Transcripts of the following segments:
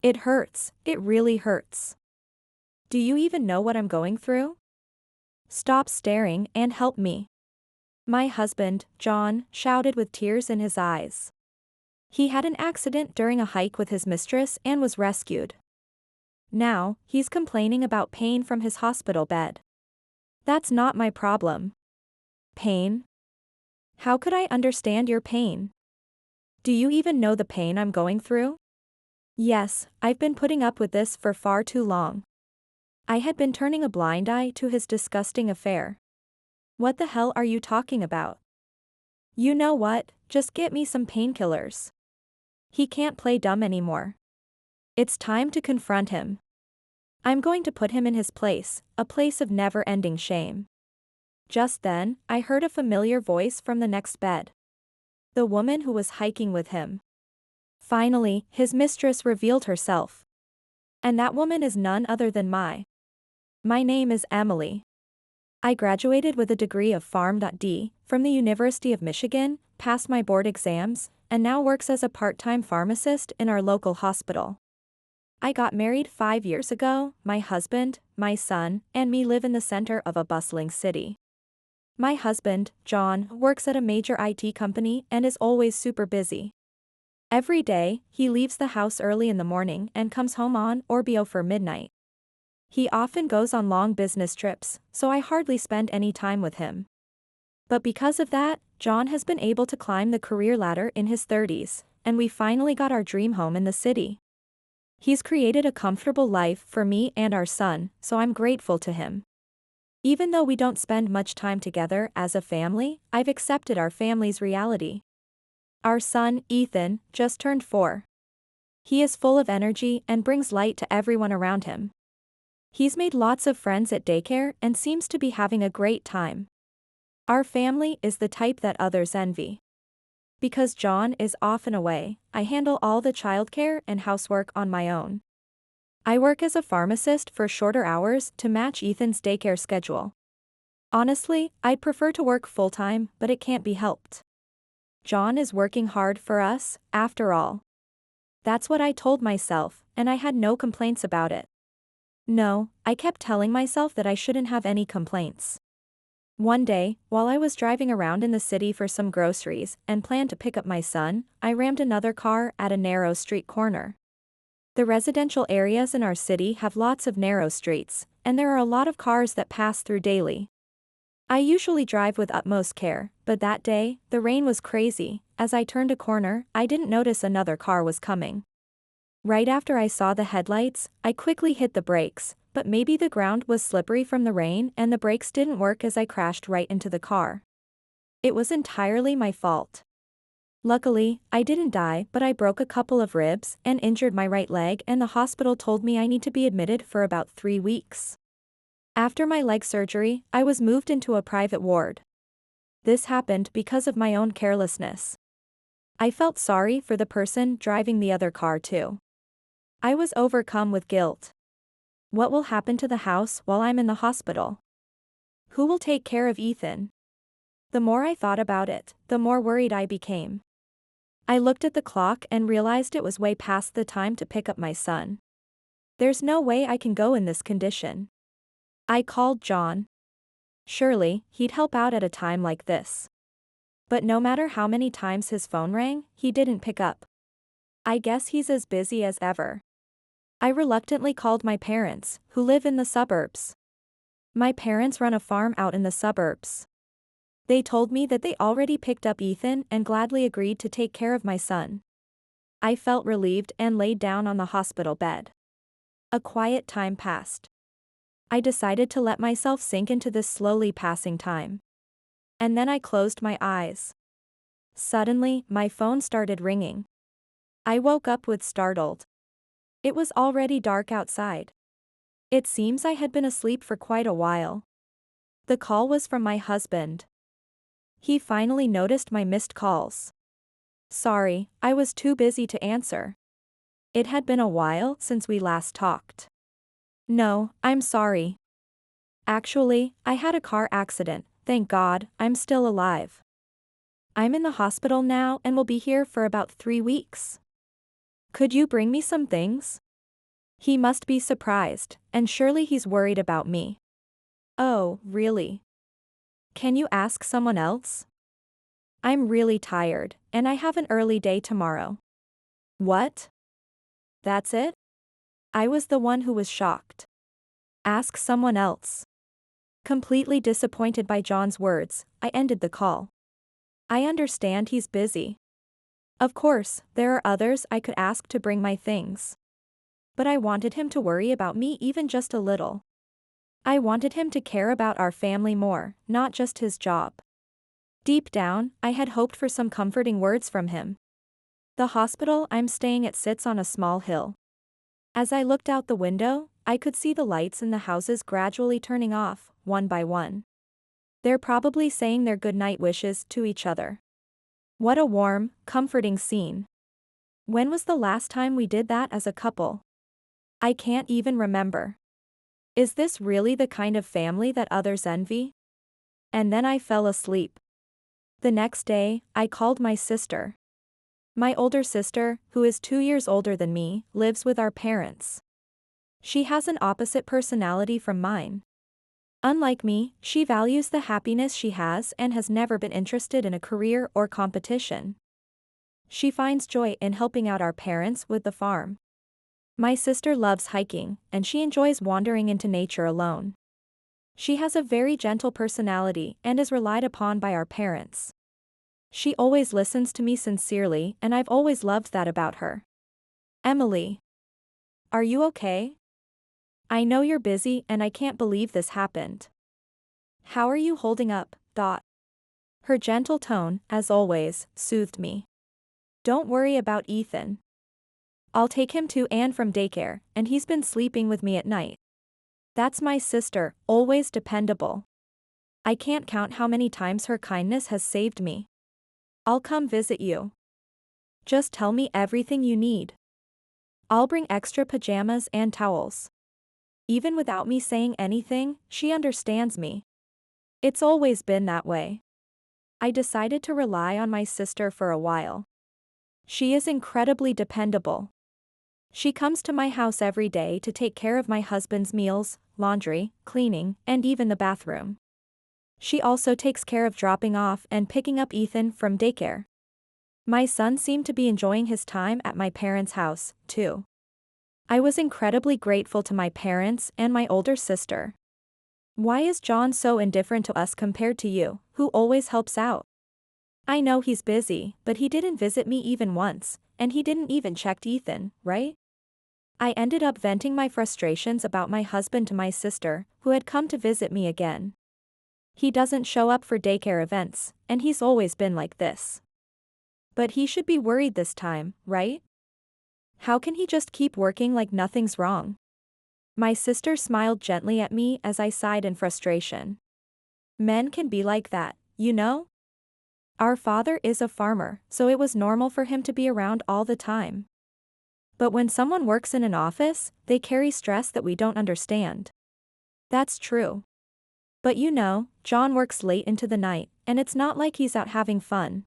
It hurts, it really hurts. Do you even know what I'm going through? Stop staring and help me. My husband, John, shouted with tears in his eyes. He had an accident during a hike with his mistress and was rescued. Now, he's complaining about pain from his hospital bed. That's not my problem. Pain? How could I understand your pain? Do you even know the pain I'm going through? Yes, I've been putting up with this for far too long. I had been turning a blind eye to his disgusting affair. What the hell are you talking about? You know what, just get me some painkillers. He can't play dumb anymore. It's time to confront him. I'm going to put him in his place, a place of never-ending shame. Just then, I heard a familiar voice from the next bed. The woman who was hiking with him. Finally, his mistress revealed herself. And that woman is none other than My name is Emily. I graduated with a degree of Pharm.D. from the University of Michigan, passed my board exams, and now works as a part-time pharmacist in our local hospital. I got married 5 years ago. My husband, my son, and me live in the center of a bustling city. My husband, John, works at a major IT company and is always super busy. Every day, he leaves the house early in the morning and comes home on or before midnight. He often goes on long business trips, so I hardly spend any time with him. But because of that, John has been able to climb the career ladder in his 30s, and we finally got our dream home in the city. He's created a comfortable life for me and our son, so I'm grateful to him. Even though we don't spend much time together as a family, I've accepted our family's reality. Our son, Ethan, just turned 4. He is full of energy and brings light to everyone around him. He's made lots of friends at daycare and seems to be having a great time. Our family is the type that others envy. Because John is often away, I handle all the childcare and housework on my own. I work as a pharmacist for shorter hours to match Ethan's daycare schedule. Honestly, I'd prefer to work full-time, but it can't be helped. John is working hard for us, after all. That's what I told myself, and I had no complaints about it. No, I kept telling myself that I shouldn't have any complaints. One day, while I was driving around in the city for some groceries and planned to pick up my son, I rammed another car at a narrow street corner. The residential areas in our city have lots of narrow streets, and there are a lot of cars that pass through daily. I usually drive with utmost care, but that day, the rain was crazy. As I turned a corner, I didn't notice another car was coming. Right after I saw the headlights, I quickly hit the brakes, but maybe the ground was slippery from the rain and the brakes didn't work as I crashed right into the car. It was entirely my fault. Luckily, I didn't die, but I broke a couple of ribs and injured my right leg, and the hospital told me I need to be admitted for about 3 weeks. After my leg surgery, I was moved into a private ward. This happened because of my own carelessness. I felt sorry for the person driving the other car too. I was overcome with guilt. What will happen to the house while I'm in the hospital? Who will take care of Ethan? The more I thought about it, the more worried I became. I looked at the clock and realized it was way past the time to pick up my son. There's no way I can go in this condition. I called John. Surely, he'd help out at a time like this. But no matter how many times his phone rang, he didn't pick up. I guess he's as busy as ever. I reluctantly called my parents, who live in the suburbs. My parents run a farm out in the suburbs. They told me that they already picked up Ethan and gladly agreed to take care of my son. I felt relieved and laid down on the hospital bed. A quiet time passed. I decided to let myself sink into this slowly passing time. And then I closed my eyes. Suddenly, my phone started ringing. I woke up with startled. It was already dark outside. It seems I had been asleep for quite a while. The call was from my husband. He finally noticed my missed calls. Sorry, I was too busy to answer. It had been a while since we last talked. No, I'm sorry. Actually, I had a car accident, thank God, I'm still alive. I'm in the hospital now and will be here for about 3 weeks. Could you bring me some things? He must be surprised, and surely he's worried about me. Oh, really? Can you ask someone else? I'm really tired, and I have an early day tomorrow. What? That's it? I was the one who was shocked. Ask someone else. Completely disappointed by John's words, I ended the call. I understand he's busy. Of course, there are others I could ask to bring my things. But I wanted him to worry about me even just a little. I wanted him to care about our family more, not just his job. Deep down, I had hoped for some comforting words from him. The hospital I'm staying at sits on a small hill. As I looked out the window, I could see the lights in the houses gradually turning off, one by one. They're probably saying their goodnight wishes to each other. What a warm, comforting scene. When was the last time we did that as a couple? I can't even remember. Is this really the kind of family that others envy? And then I fell asleep. The next day, I called my sister. My older sister, who is 2 years older than me, lives with our parents. She has an opposite personality from mine. Unlike me, she values the happiness she has and has never been interested in a career or competition. She finds joy in helping out our parents with the farm. My sister loves hiking, and she enjoys wandering into nature alone. She has a very gentle personality and is relied upon by our parents. She always listens to me sincerely, and I've always loved that about her. Emily. Are you okay? I know you're busy and I can't believe this happened. How are you holding up, Dot? Her gentle tone, as always, soothed me. Don't worry about Ethan. I'll take him to and from daycare, and he's been sleeping with me at night. That's my sister, always dependable. I can't count how many times her kindness has saved me. I'll come visit you. Just tell me everything you need. I'll bring extra pajamas and towels. Even without me saying anything, she understands me. It's always been that way. I decided to rely on my sister for a while. She is incredibly dependable. She comes to my house every day to take care of my husband's meals, laundry, cleaning, and even the bathroom. She also takes care of dropping off and picking up Ethan from daycare. My son seemed to be enjoying his time at my parents' house, too. I was incredibly grateful to my parents and my older sister. Why is John so indifferent to us compared to you, who always helps out? I know he's busy, but he didn't visit me even once, and he didn't even check Ethan, right? I ended up venting my frustrations about my husband to my sister, who had come to visit me again. He doesn't show up for daycare events, and he's always been like this. But he should be worried this time, right? How can he just keep working like nothing's wrong? My sister smiled gently at me as I sighed in frustration. Men can be like that, you know? Our father is a farmer, so it was normal for him to be around all the time. But when someone works in an office, they carry stress that we don't understand. That's true. But you know, John works late into the night, and it's not like he's out having fun.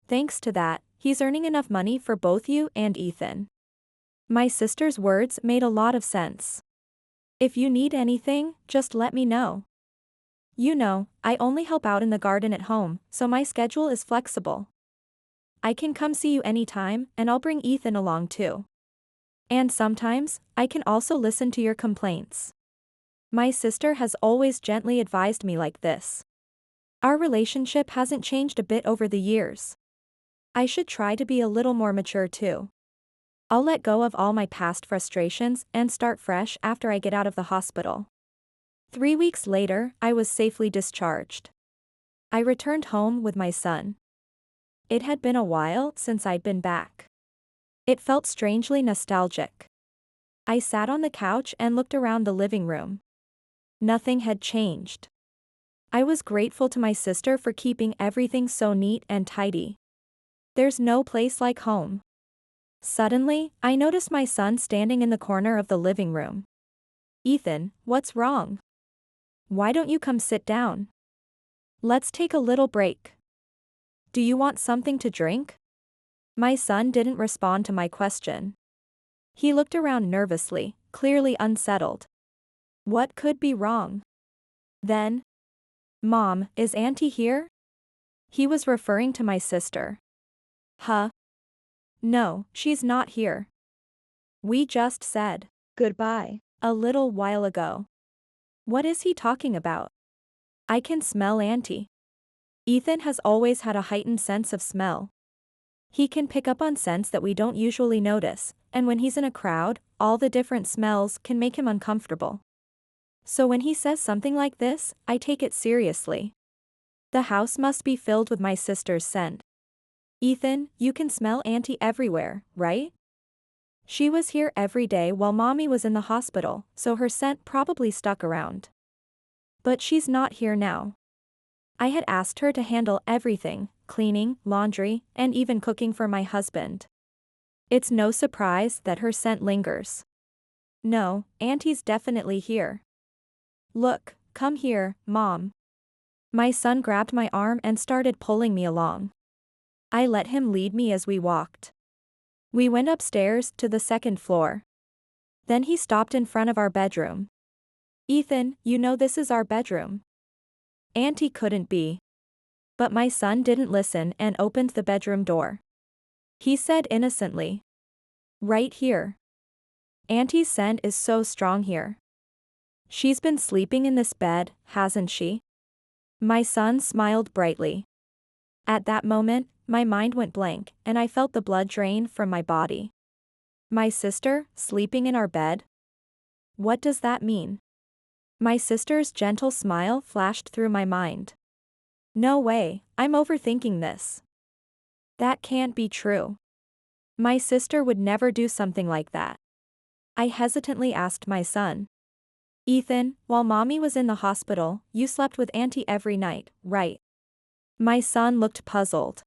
Thanks to that, he's earning enough money for both you and Ethan. My sister's words made a lot of sense. If you need anything, just let me know. You know, I only help out in the garden at home, so my schedule is flexible. I can come see you anytime, and I'll bring Ethan along too. And sometimes, I can also listen to your complaints. My sister has always gently advised me like this. Our relationship hasn't changed a bit over the years. I should try to be a little more mature too. I'll let go of all my past frustrations and start fresh after I get out of the hospital. 3 weeks later, I was safely discharged. I returned home with my son. It had been a while since I'd been back. It felt strangely nostalgic. I sat on the couch and looked around the living room. Nothing had changed. I was grateful to my sister for keeping everything so neat and tidy. There's no place like home. Suddenly, I noticed my son standing in the corner of the living room. Ethan, what's wrong? Why don't you come sit down? Let's take a little break. Do you want something to drink? My son didn't respond to my question. He looked around nervously, clearly unsettled. What could be wrong? Then, Mom, is Auntie here? He was referring to my sister. Huh? No, she's not here. We just said goodbye a little while ago. What is he talking about? I can smell Auntie. Ethan has always had a heightened sense of smell. He can pick up on scents that we don't usually notice, and when he's in a crowd, all the different smells can make him uncomfortable. So when he says something like this, I take it seriously. The house must be filled with my sister's scent. Ethan, you can smell Auntie everywhere, right? She was here every day while Mommy was in the hospital, so her scent probably stuck around. But she's not here now. I had asked her to handle everything, cleaning, laundry, and even cooking for my husband. It's no surprise that her scent lingers. No, Auntie's definitely here. Look, come here, Mom. My son grabbed my arm and started pulling me along. I let him lead me as we walked. We went upstairs to the second floor. Then he stopped in front of our bedroom. Ethan, you know this is our bedroom. Auntie couldn't be. But my son didn't listen and opened the bedroom door. He said innocently. Right here. Auntie's scent is so strong here. She's been sleeping in this bed, hasn't she? My son smiled brightly. At that moment, my mind went blank, and I felt the blood drain from my body. My sister, sleeping in our bed? What does that mean? My sister's gentle smile flashed through my mind. No way, I'm overthinking this. That can't be true. My sister would never do something like that. I hesitantly asked my son. Ethan, while Mommy was in the hospital, you slept with Auntie every night, right? My son looked puzzled.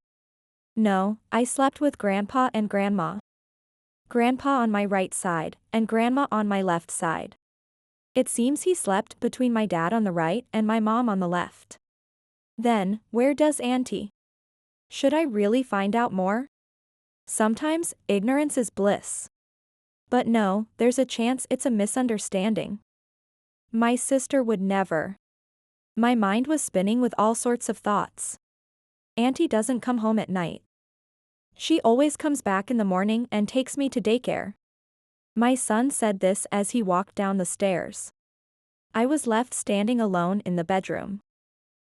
No, I slept with Grandpa and Grandma. Grandpa on my right side, and Grandma on my left side. It seems he slept between my dad on the right and my mom on the left. Then, where does Auntie? Should I really find out more? Sometimes, ignorance is bliss. But no, there's a chance it's a misunderstanding. My sister would never. My mind was spinning with all sorts of thoughts. Auntie doesn't come home at night. She always comes back in the morning and takes me to daycare. My son said this as he walked down the stairs. I was left standing alone in the bedroom.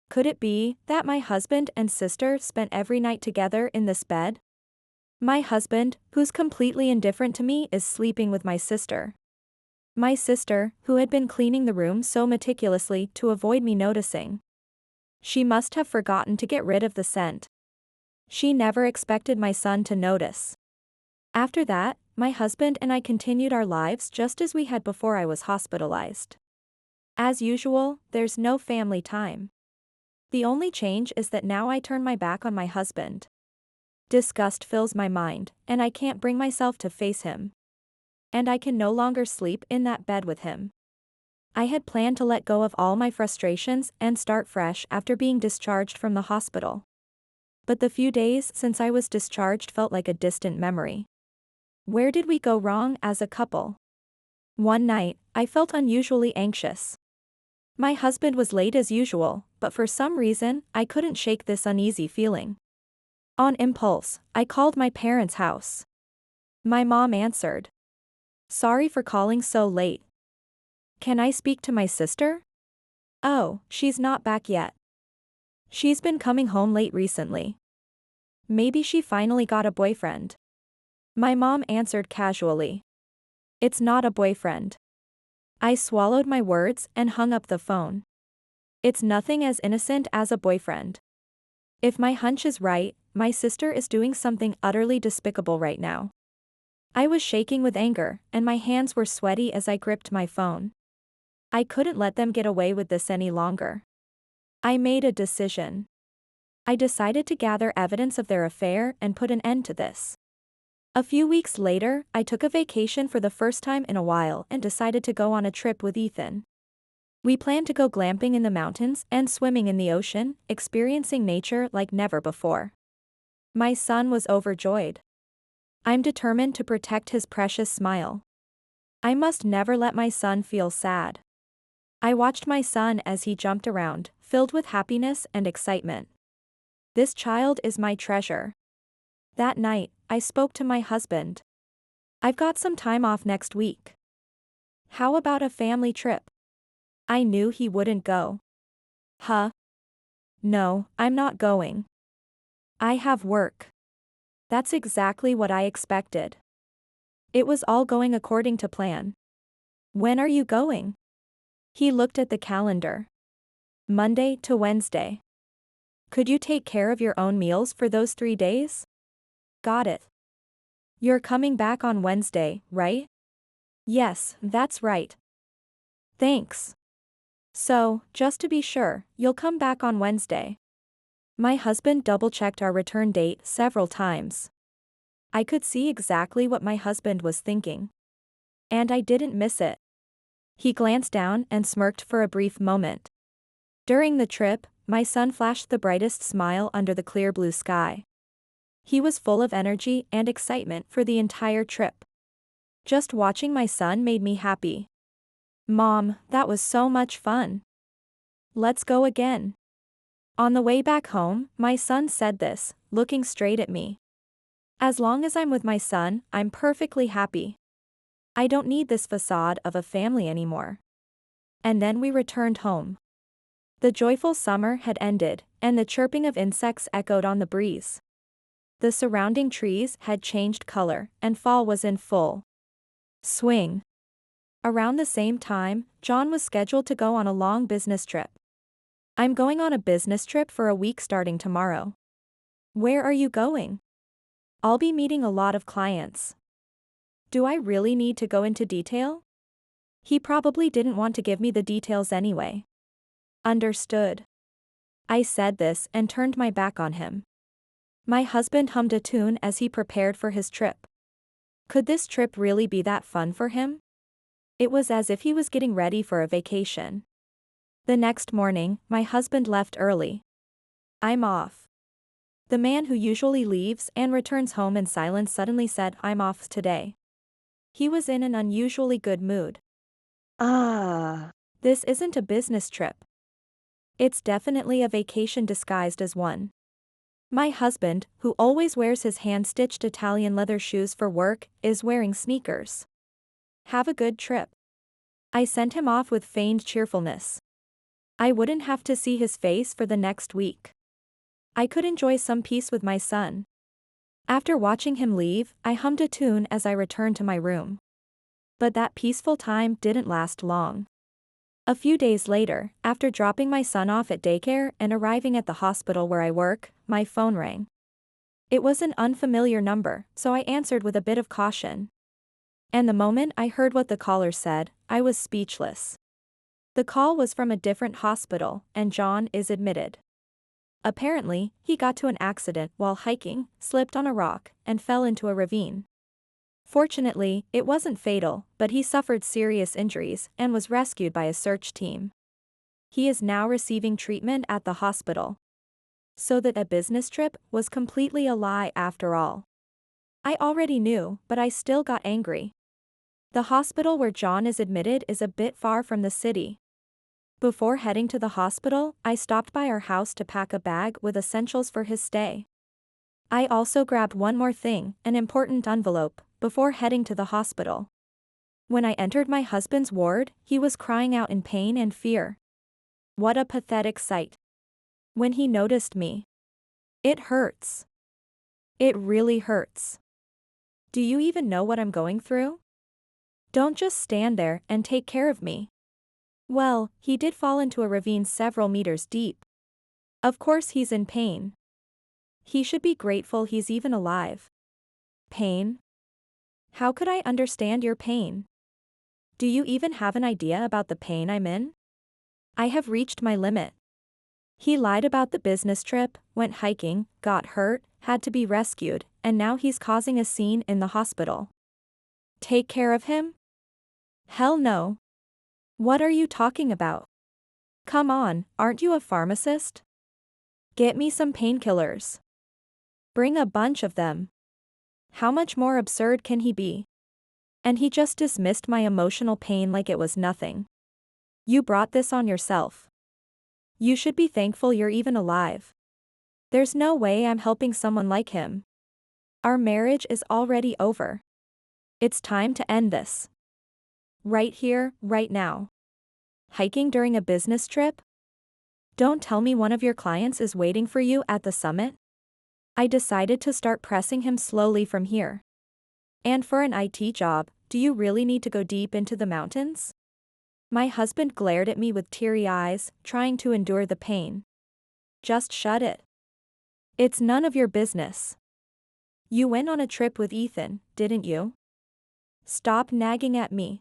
Could it be that my husband and sister spent every night together in this bed? My husband, who's completely indifferent to me, is sleeping with my sister. My sister, who had been cleaning the room so meticulously to avoid me noticing. She must have forgotten to get rid of the scent. She never expected my son to notice. After that, my husband and I continued our lives just as we had before I was hospitalized. As usual, there's no family time. The only change is that now I turn my back on my husband. Disgust fills my mind, and I can't bring myself to face him. And I can no longer sleep in that bed with him. I had planned to let go of all my frustrations and start fresh after being discharged from the hospital. But the few days since I was discharged felt like a distant memory. Where did we go wrong as a couple? One night, I felt unusually anxious. My husband was late as usual, but for some reason, I couldn't shake this uneasy feeling. On impulse, I called my parents' house. My mom answered. Sorry for calling so late. Can I speak to my sister? Oh, she's not back yet. She's been coming home late recently. Maybe she finally got a boyfriend. My mom answered casually. It's not a boyfriend. I swallowed my words and hung up the phone. It's nothing as innocent as a boyfriend. If my hunch is right, my sister is doing something utterly despicable right now. I was shaking with anger, and my hands were sweaty as I gripped my phone. I couldn't let them get away with this any longer. I made a decision. I decided to gather evidence of their affair and put an end to this. A few weeks later, I took a vacation for the first time in a while and decided to go on a trip with Ethan. We planned to go glamping in the mountains and swimming in the ocean, experiencing nature like never before. My son was overjoyed. I'm determined to protect his precious smile. I must never let my son feel sad. I watched my son as he jumped around, filled with happiness and excitement. This child is my treasure. That night, I spoke to my husband. I've got some time off next week. How about a family trip? I knew he wouldn't go. Huh? No, I'm not going. I have work. That's exactly what I expected. It was all going according to plan. When are you going? He looked at the calendar. Monday to Wednesday. Could you take care of your own meals for those 3 days? Got it. You're coming back on Wednesday, right? Yes, that's right. Thanks. So, just to be sure, you'll come back on Wednesday. My husband double-checked our return date several times. I could see exactly what my husband was thinking. And I didn't miss it. He glanced down and smirked for a brief moment. During the trip, my son flashed the brightest smile under the clear blue sky. He was full of energy and excitement for the entire trip. Just watching my son made me happy. Mom, that was so much fun. Let's go again. On the way back home, my son said this, looking straight at me. As long as I'm with my son, I'm perfectly happy. I don't need this facade of a family anymore. And then we returned home. The joyful summer had ended, and the chirping of insects echoed on the breeze. The surrounding trees had changed color, and fall was in full swing. Around the same time, John was scheduled to go on a long business trip. I'm going on a business trip for a week starting tomorrow. Where are you going? I'll be meeting a lot of clients. Do I really need to go into detail? He probably didn't want to give me the details anyway. Understood. I said this and turned my back on him. My husband hummed a tune as he prepared for his trip. Could this trip really be that fun for him? It was as if he was getting ready for a vacation. The next morning, my husband left early. I'm off. The man who usually leaves and returns home in silence suddenly said, I'm off today. He was in an unusually good mood. This isn't a business trip. It's definitely a vacation disguised as one. My husband, who always wears his hand-stitched Italian leather shoes for work, is wearing sneakers. Have a good trip. I sent him off with feigned cheerfulness. I wouldn't have to see his face for the next week. I could enjoy some peace with my son. After watching him leave, I hummed a tune as I returned to my room. But that peaceful time didn't last long. A few days later, after dropping my son off at daycare and arriving at the hospital where I work, my phone rang. It was an unfamiliar number, so I answered with a bit of caution. And the moment I heard what the caller said, I was speechless. The call was from a different hospital, and John is admitted. Apparently, he got to an accident while hiking, slipped on a rock, and fell into a ravine. Fortunately, it wasn't fatal, but he suffered serious injuries and was rescued by a search team. He is now receiving treatment at the hospital. So that a business trip was completely a lie after all. I already knew, but I still got angry. The hospital where John is admitted is a bit far from the city. Before heading to the hospital, I stopped by our house to pack a bag with essentials for his stay. I also grabbed one more thing, an important envelope, before heading to the hospital. When I entered my husband's ward, he was crying out in pain and fear. What a pathetic sight. When he noticed me. It hurts. It really hurts. Do you even know what I'm going through? Don't just stand there and take care of me. Well, he did fall into a ravine several meters deep. Of course he's in pain. He should be grateful he's even alive. Pain? How could I understand your pain? Do you even have an idea about the pain I'm in? I have reached my limit. He lied about the business trip, went hiking, got hurt, had to be rescued, and now he's causing a scene in the hospital. Take care of him? Hell no. What are you talking about? Come on, aren't you a pharmacist? Get me some painkillers. Bring a bunch of them. How much more absurd can he be? And he just dismissed my emotional pain like it was nothing. You brought this on yourself. You should be thankful you're even alive. There's no way I'm helping someone like him. Our marriage is already over. It's time to end this. Right here, right now. Hiking during a business trip? Don't tell me one of your clients is waiting for you at the summit? I decided to start pressing him slowly from here. And for an IT job, do you really need to go deep into the mountains? My husband glared at me with teary eyes, trying to endure the pain. Just shut it. It's none of your business. You went on a trip with Ethan, didn't you? Stop nagging at me.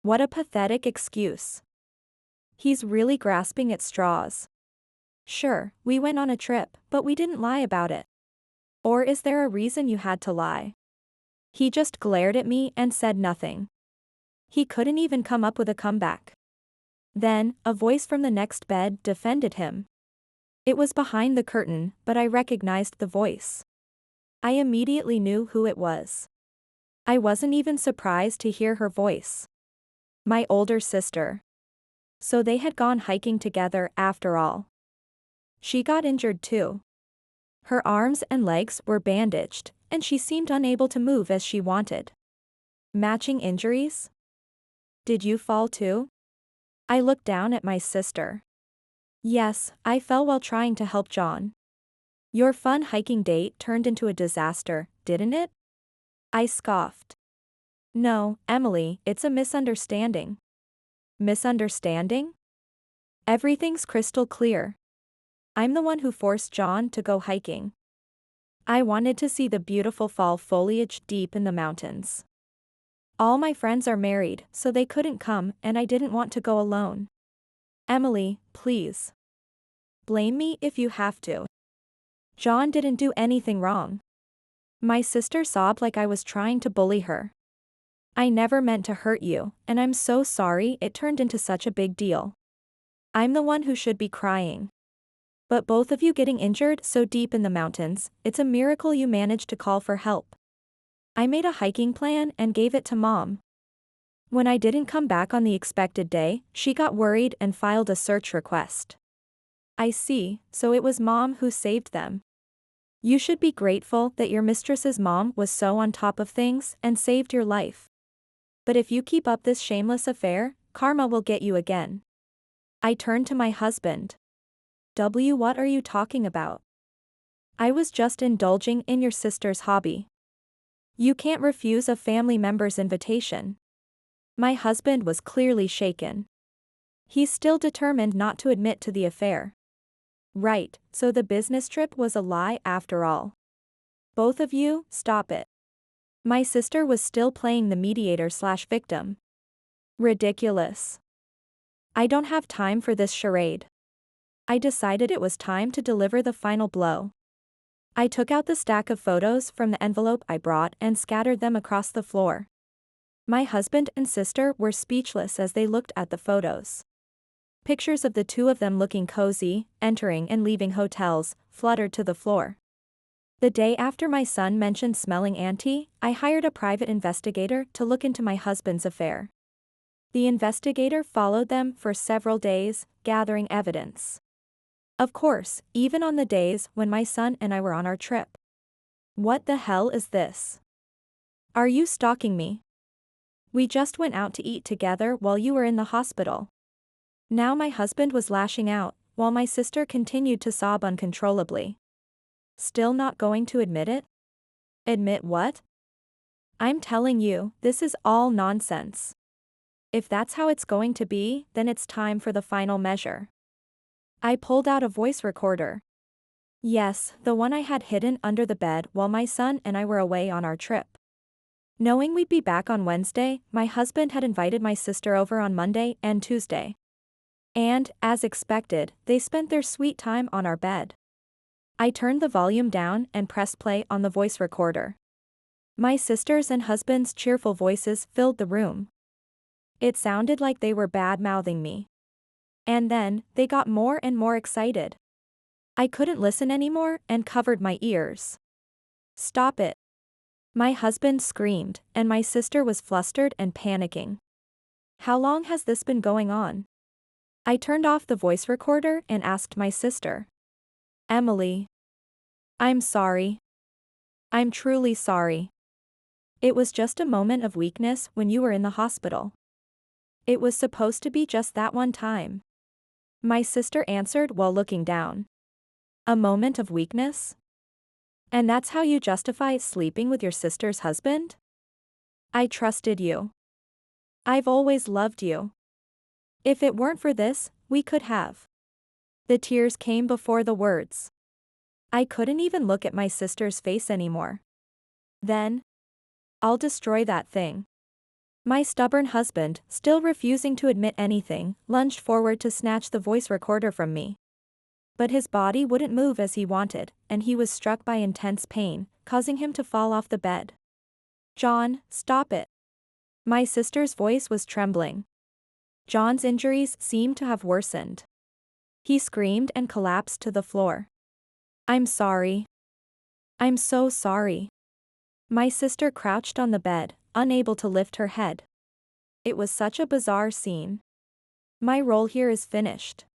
What a pathetic excuse. He's really grasping at straws. Sure, we went on a trip, but we didn't lie about it. Or is there a reason you had to lie? He just glared at me and said nothing. He couldn't even come up with a comeback. Then, a voice from the next bed defended him. It was behind the curtain, but I recognized the voice. I immediately knew who it was. I wasn't even surprised to hear her voice. My older sister. So they had gone hiking together after all. She got injured too. Her arms and legs were bandaged, and she seemed unable to move as she wanted. Matching injuries? Did you fall too? I looked down at my sister. Yes, I fell while trying to help John. Your fun hiking date turned into a disaster, didn't it? I scoffed. No, Emily, it's a misunderstanding. Misunderstanding? Everything's crystal clear. I'm the one who forced John to go hiking. I wanted to see the beautiful fall foliage deep in the mountains. All my friends are married, so they couldn't come, and I didn't want to go alone. Emily, please. Blame me if you have to. John didn't do anything wrong. My sister sobbed like I was trying to bully her. I never meant to hurt you, and I'm so sorry it turned into such a big deal. I'm the one who should be crying. But both of you getting injured so deep in the mountains, it's a miracle you managed to call for help. I made a hiking plan and gave it to Mom. When I didn't come back on the expected day, she got worried and filed a search request. I see, so it was Mom who saved them. You should be grateful that your mistress's mom was so on top of things and saved your life. But if you keep up this shameless affair, karma will get you again. I turned to my husband. What are you talking about? I was just indulging in your sister's hobby. You can't refuse a family member's invitation. My husband was clearly shaken. He's still determined not to admit to the affair. Right, so the business trip was a lie after all. Both of you, stop it. My sister was still playing the mediator/victim. Ridiculous. I don't have time for this charade. I decided it was time to deliver the final blow. I took out the stack of photos from the envelope I brought and scattered them across the floor. My husband and sister were speechless as they looked at the photos. Pictures of the two of them looking cozy, entering and leaving hotels, fluttered to the floor. The day after my son mentioned smelling Auntie, I hired a private investigator to look into my husband's affair. The investigator followed them for several days, gathering evidence. Of course, even on the days when my son and I were on our trip. What the hell is this? Are you stalking me? We just went out to eat together while you were in the hospital. Now my husband was lashing out, while my sister continued to sob uncontrollably. Still not going to admit it? Admit what? I'm telling you, this is all nonsense. If that's how it's going to be, then it's time for the final measure. I pulled out a voice recorder. Yes, the one I had hidden under the bed while my son and I were away on our trip. Knowing we'd be back on Wednesday, my husband had invited my sister over on Monday and Tuesday. And, as expected, they spent their sweet time on our bed. I turned the volume down and pressed play on the voice recorder. My sister's and husband's cheerful voices filled the room. It sounded like they were bad-mouthing me. And then, they got more and more excited. I couldn't listen anymore and covered my ears. Stop it. My husband screamed, and my sister was flustered and panicking. How long has this been going on? I turned off the voice recorder and asked my sister. Emily. I'm sorry. I'm truly sorry. It was just a moment of weakness when you were in the hospital. It was supposed to be just that one time. My sister answered while looking down. A moment of weakness? And that's how you justify sleeping with your sister's husband? I trusted you. I've always loved you. If it weren't for this, we could have. The tears came before the words. I couldn't even look at my sister's face anymore. Then, I'll destroy that thing. My stubborn husband, still refusing to admit anything, lunged forward to snatch the voice recorder from me. But his body wouldn't move as he wanted, and he was struck by intense pain, causing him to fall off the bed. John, stop it. My sister's voice was trembling. John's injuries seemed to have worsened. He screamed and collapsed to the floor. I'm sorry. I'm so sorry. My sister crouched on the bed, unable to lift her head. It was such a bizarre scene. My role here is finished.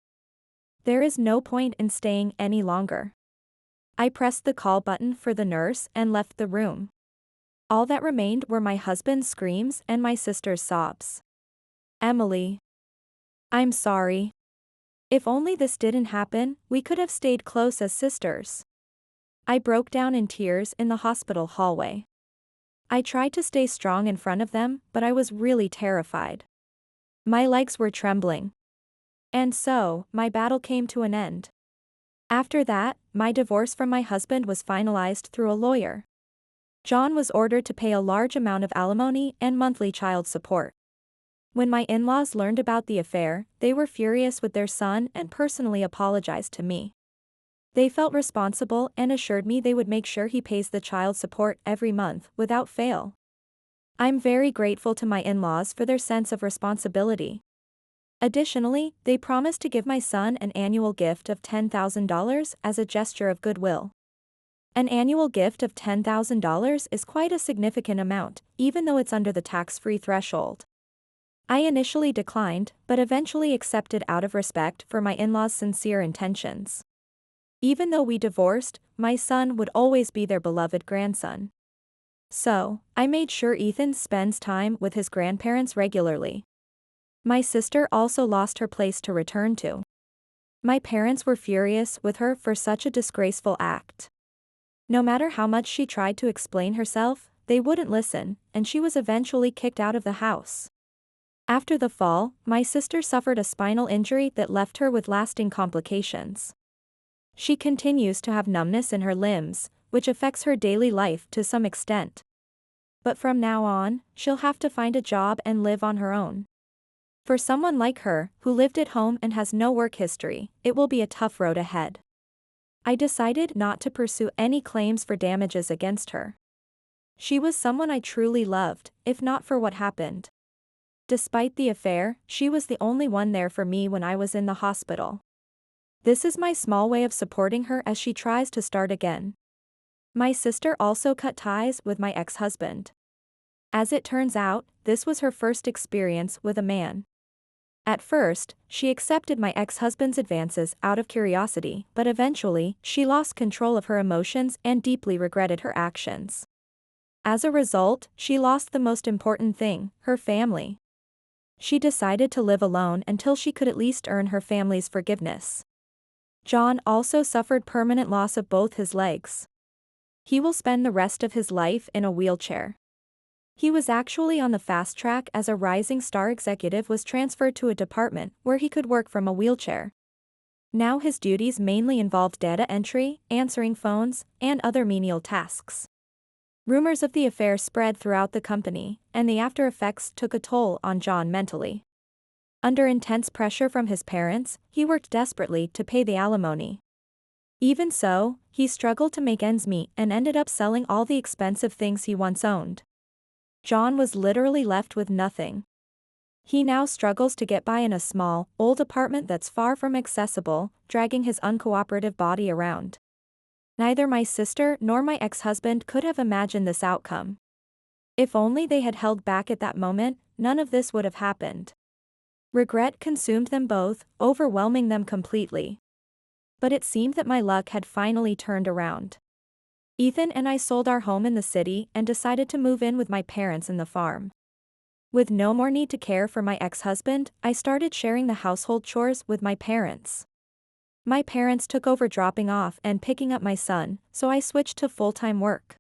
There is no point in staying any longer. I pressed the call button for the nurse and left the room. All that remained were my husband's screams and my sister's sobs. Emily. I'm sorry. If only this didn't happen, we could have stayed close as sisters. I broke down in tears in the hospital hallway. I tried to stay strong in front of them, but I was really terrified. My legs were trembling. And so, my battle came to an end. After that, my divorce from my husband was finalized through a lawyer. John was ordered to pay a large amount of alimony and monthly child support. When my in-laws learned about the affair, they were furious with their son and personally apologized to me. They felt responsible and assured me they would make sure he pays the child support every month without fail. I'm very grateful to my in-laws for their sense of responsibility. Additionally, they promised to give my son an annual gift of $10,000 as a gesture of goodwill. An annual gift of $10,000 is quite a significant amount, even though it's under the tax-free threshold. I initially declined, but eventually accepted out of respect for my in-laws' sincere intentions. Even though we divorced, my son would always be their beloved grandson. So, I made sure Ethan spends time with his grandparents regularly. My sister also lost her place to return to. My parents were furious with her for such a disgraceful act. No matter how much she tried to explain herself, they wouldn't listen, and she was eventually kicked out of the house. After the fall, my sister suffered a spinal injury that left her with lasting complications. She continues to have numbness in her limbs, which affects her daily life to some extent. But from now on, she'll have to find a job and live on her own. For someone like her, who lived at home and has no work history, it will be a tough road ahead. I decided not to pursue any claims for damages against her. She was someone I truly loved, if not for what happened. Despite the affair, she was the only one there for me when I was in the hospital. This is my small way of supporting her as she tries to start again. My sister also cut ties with my ex-husband. As it turns out, this was her first experience with a man. At first, she accepted my ex-husband's advances out of curiosity, but eventually, she lost control of her emotions and deeply regretted her actions. As a result, she lost the most important thing, her family. She decided to live alone until she could at least earn her family's forgiveness. John also suffered permanent loss of both his legs. He will spend the rest of his life in a wheelchair. He was actually on the fast track as a rising star executive was transferred to a department where he could work from a wheelchair. Now his duties mainly involved data entry, answering phones, and other menial tasks. Rumors of the affair spread throughout the company, and the after effects took a toll on John mentally. Under intense pressure from his parents, he worked desperately to pay the alimony. Even so, he struggled to make ends meet and ended up selling all the expensive things he once owned. John was literally left with nothing. He now struggles to get by in a small, old apartment that's far from accessible, dragging his uncooperative body around. Neither my sister nor my ex-husband could have imagined this outcome. If only they had held back at that moment, none of this would have happened. Regret consumed them both, overwhelming them completely. But it seemed that my luck had finally turned around. Ethan and I sold our home in the city and decided to move in with my parents in the farm. With no more need to care for my ex-husband, I started sharing the household chores with my parents. My parents took over dropping off and picking up my son, so I switched to full-time work.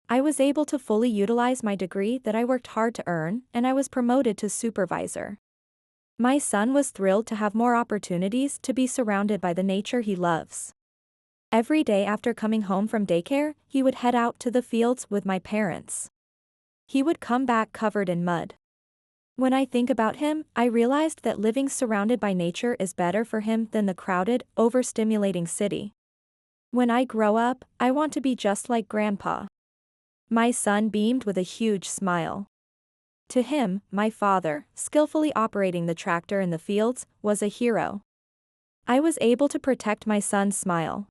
I was able to fully utilize my degree that I worked hard to earn, and I was promoted to supervisor. My son was thrilled to have more opportunities to be surrounded by the nature he loves. Every day after coming home from daycare, he would head out to the fields with my parents. He would come back covered in mud. When I think about him, I realized that living surrounded by nature is better for him than the crowded, overstimulating city. When I grow up, I want to be just like Grandpa. My son beamed with a huge smile. To him, my father, skillfully operating the tractor in the fields, was a hero. I was able to protect my son's smile.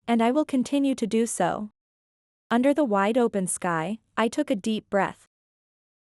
And I will continue to do so. Under the wide open sky, I took a deep breath.